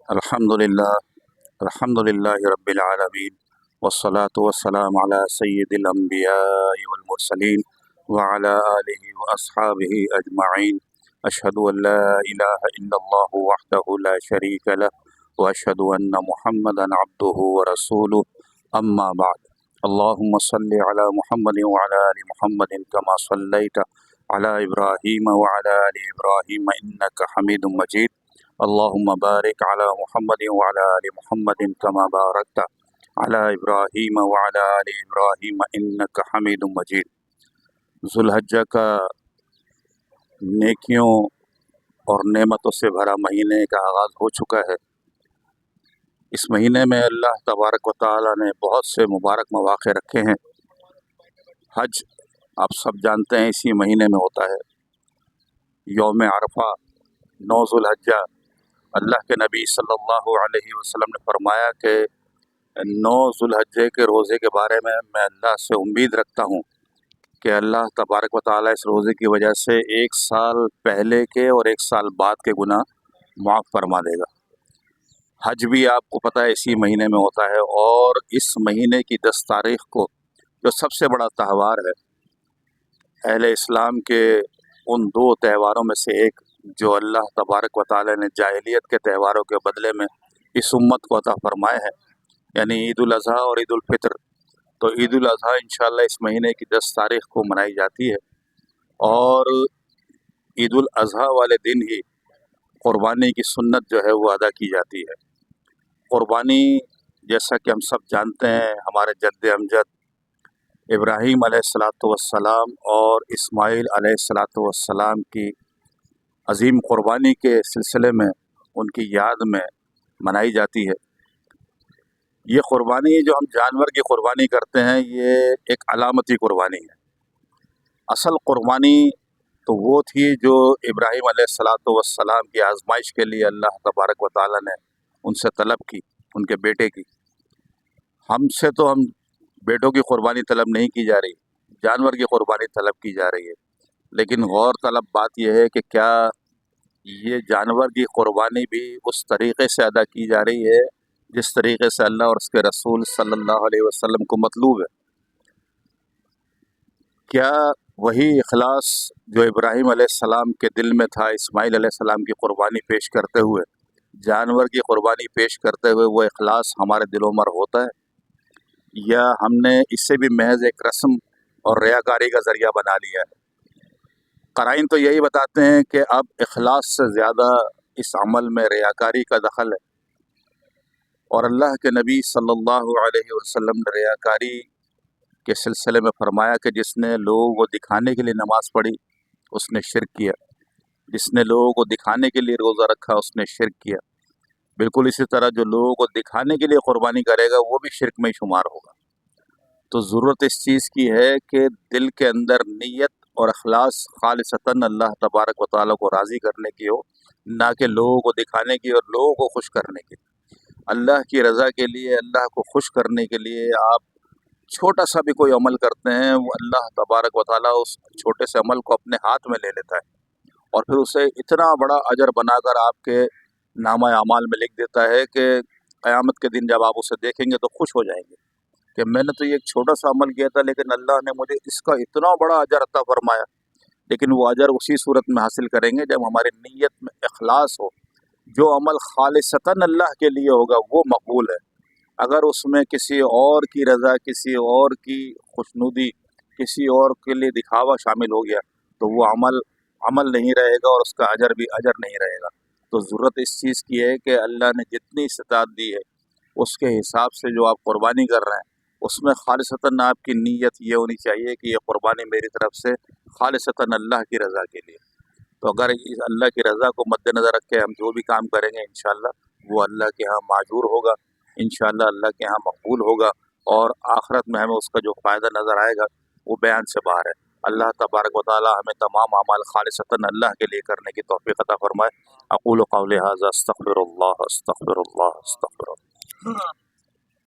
الحمد للہ رب العالمین والصلاة والسلام علی سید الانبیاء والمرسلین وعلی آلہ واصحابہ اجمعین اشہد ان لا الہ الا اللہ وحدہ لا شریک لہ واشہد ان محمدا عبدہ ورسولہ اما بعد اللہم صل علی محمد وعلی آل محمد کما صلیت علی ابراہیم وعلی آل ابراہیم انک حمید مجید اللہم بارک علی محمد وعلی آل محمد کما بارکت علی ابراہیم وعلی آل ابراہیم انک حمید مجید۔ ذوالحجہ کا نیکیوں اور نعمتوں سے بھرا مہینے کا آغاز ہو چکا ہے۔ اس مہینے میں اللہ تبارک و تعالی نے بہت سے مبارک مواقع رکھے ہیں۔ حج آپ سب جانتے ہیں اسی مہینے میں ہوتا ہے۔ یوم عرفہ 9 ذوالحجہ، اللہ کے نبی صلی اللہ علیہ وسلم نے فرمایا کہ 9 ذوالحجہ کے روزے کے بارے میں اللہ سے امید رکھتا ہوں کہ اللہ تبارک و تعالیٰ اس روزے کی وجہ سے 1 سال پہلے کے اور 1 سال بعد کے گناہ معاف فرما دے گا۔ حج بھی آپ کو پتہ ہے اسی مہینے میں ہوتا ہے، اور اس مہینے کی 10 تاریخ کو جو سب سے بڑا تہوار ہے اہل اسلام کے ان 2 تہواروں میں سے ایک جو اللہ تبارک و تعالی نے جاہلیت کے تہواروں کے بدلے میں اس امت کو عطا فرمائے ہیں، یعنی عید الاضحیٰ اور عید الفطر۔ تو عید الاضحیٰ انشاءاللہ اس مہینے کی 10 تاریخ کو منائی جاتی ہے، اور عید الاضحیٰ والے دن ہی قربانی کی سنت جو ہے وہ ادا کی جاتی ہے۔ قربانی جیسا کہ ہم سب جانتے ہیں، ہمارے جد امجد ابراہیم علیہ السلام اور اسماعیل علیہ السلام کی عظیم قربانی کے سلسلے میں ان کی یاد میں منائی جاتی ہے۔ یہ قربانی جو ہم جانور کی قربانی کرتے ہیں، یہ ایک علامتی قربانی ہے۔ اصل قربانی تو وہ تھی جو ابراہیم علیہ السلام کی آزمائش کے لیے اللہ تبارک و تعالی نے ان سے طلب کی، ان کے بیٹے کی۔ ہم سے تو ہم بیٹوں کی قربانی طلب نہیں کی جا رہی، جانور کی قربانی طلب کی جا رہی ہے۔ لیکن غور طلب بات یہ ہے کہ کیا یہ جانور کی قربانی بھی اس طریقے سے ادا کی جا رہی ہے جس طریقے سے اللہ اور اس کے رسول صلی اللہ علیہ وسلم کو مطلوب ہے؟ کیا وہی اخلاص جو ابراہیم علیہ السلام کے دل میں تھا اسماعیل علیہ السلام کی قربانی پیش کرتے ہوئے، جانور کی قربانی پیش کرتے ہوئے، وہ اخلاص ہمارے دلوں میں ہوتا ہے، یا ہم نے اسے بھی محض ایک رسم اور ریاکاری کا ذریعہ بنا لیا ہے؟ قرائن تو یہی بتاتے ہیں کہ اب اخلاص سے زیادہ اس عمل میں ریاکاری کا دخل ہے، اور اللہ کے نبی صلی اللہ علیہ وسلم نے ریاکاری کے سلسلے میں فرمایا کہ جس نے لوگوں کو دکھانے کے لیے نماز پڑھی اس نے شرک کیا، جس نے لوگوں کو دکھانے کے لیے روزہ رکھا اس نے شرک کیا۔ بالکل اسی طرح جو لوگوں کو دکھانے کے لیے قربانی کرے گا وہ بھی شرک میں شمار ہوگا۔ تو ضرورت اس چیز کی ہے کہ دل کے اندر نیت اور اخلاص خالصتاً اللہ تبارک و تعالیٰ کو راضی کرنے کی ہو، نہ کہ لوگوں کو دکھانے کی اور لوگوں کو خوش کرنے کی۔ اللہ کی رضا کے لیے، اللہ کو خوش کرنے کے لیے آپ چھوٹا سا بھی کوئی عمل کرتے ہیں، وہ اللہ تبارک و تعالیٰ اس چھوٹے سے عمل کو اپنے ہاتھ میں لے لیتا ہے، اور پھر اسے اتنا بڑا اجر بنا کر آپ کے نامہ اعمال میں لکھ دیتا ہے کہ قیامت کے دن جب آپ اسے دیکھیں گے تو خوش ہو جائیں گے کہ میں نے تو یہ ایک چھوٹا سا عمل کیا تھا، لیکن اللہ نے مجھے اس کا اتنا بڑا اجر عطا فرمایا۔ لیکن وہ اجر اسی صورت میں حاصل کریں گے جب ہماری نیت میں اخلاص ہو۔ جو عمل خالصتاً اللہ کے لیے ہوگا وہ مقبول ہے۔ اگر اس میں کسی اور کی رضا، کسی اور کی خوشنودی، کسی اور کے لیے دکھاوا شامل ہو گیا تو وہ عمل نہیں رہے گا، اور اس کا اجر بھی اجر نہیں رہے گا۔ تو ضرورت اس چیز کی ہے کہ اللہ نے جتنی استطاعت دی ہے اس کے حساب سے جو آپ قربانی کر رہے ہیں اس میں خالصتاً آپ کی نیت یہ ہونی چاہیے کہ یہ قربانی میری طرف سے خالصتاً اللہ کی رضا کے لیے۔ تو اگر اس اللہ کی رضا کو مد نظر رکھ کے ہم جو بھی کام کریں گے انشاءاللہ وہ اللہ کے ہاں معجور ہوگا، انشاءاللہ اللہ کے ہاں مقبول ہوگا، اور آخرت میں ہمیں اس کا جو فائدہ نظر آئے گا وہ بیان سے باہر ہے۔ اللہ تبارک و تعالی ہمیں تمام اعمال خالصتاً اللہ کے لیے کرنے کی توفیق عطا فرمائے۔ اقول قولی ھذا استغفر اللہ استغفر اللہ استغفر اللہ۔